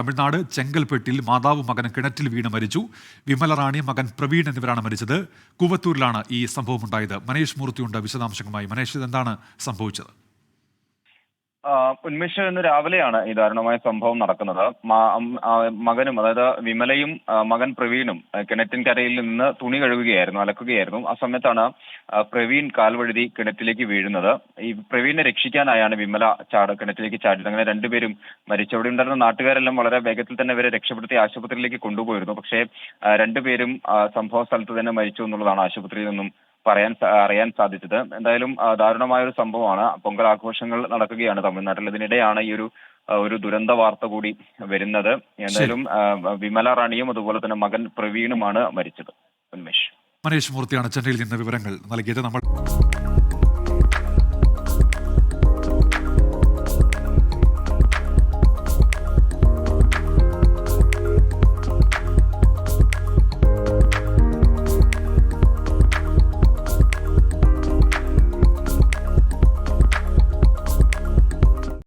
തമിഴ്നാട് ചെങ്കൽപ്പെട്ടിൽ മാതാവ് മകൻ കിണറ്റിൽ വീണ് മരിച്ചു. വിമല റാണി, മകൻ പ്രവീൺ എന്നിവരാണ് മരിച്ചത്. കൂവത്തൂരിലാണ് ഈ സംഭവം ഉണ്ടായത്. മനേഷ് മൂർത്തിയുണ്ട് വിശദാംശങ്ങളുമായി. മനേഷ്, ഇതെന്താണ് സംഭവിച്ചത്? ഉന്മേഷ്, ഇന്ന് രാവിലെയാണ് ഈ ദാരുണമായ സംഭവം നടക്കുന്നത്. മകനും, അതായത് വിമലയും മകൻ പ്രവീണും കിണറ്റിൻകരയിൽ നിന്ന് തുണി കഴുകുകയായിരുന്നു, അലക്കുകയായിരുന്നു. ആ സമയത്താണ് പ്രവീൺ കാൽവഴുതി കിണറ്റിലേക്ക് വീഴുന്നത്. ഈ പ്രവീണിനെ രക്ഷിക്കാനായാണ് വിമല കിണറ്റിലേക്ക് ചാടിയത്. അങ്ങനെ രണ്ടുപേരും മരിച്ചു. അവിടെ ഉണ്ടായിരുന്ന നാട്ടുകാരെല്ലാം വളരെ വേഗത്തിൽ തന്നെ ഇവരെ രക്ഷപ്പെടുത്തി ആശുപത്രിയിലേക്ക് കൊണ്ടുപോയിരുന്നു. പക്ഷേ രണ്ടുപേരും സംഭവ സ്ഥലത്ത് തന്നെ മരിച്ചു എന്നുള്ളതാണ് ആശുപത്രിയിൽ നിന്നും അറിയാൻ സാധിച്ചത്. എന്തായാലും ദാരുണമായ ഒരു സംഭവമാണ്. പൊങ്കൽ ആഘോഷങ്ങൾ നടക്കുകയാണ് തമിഴ്നാട്ടിൽ. ഇതിനിടെയാണ് ഈ ഒരു ദുരന്ത വാർത്ത കൂടി വരുന്നത്. എന്തായാലും വിമല റാണിയും അതുപോലെ തന്നെ മകൻ പ്രവീണുമാണ് മരിച്ചത്. ഉന്മേഷ്. മനേഷ് മൂർത്തിയാണ് ചെന്നൈയിൽ നിന്ന് വിവരങ്ങൾ നൽകിയത്. നമ്മൾ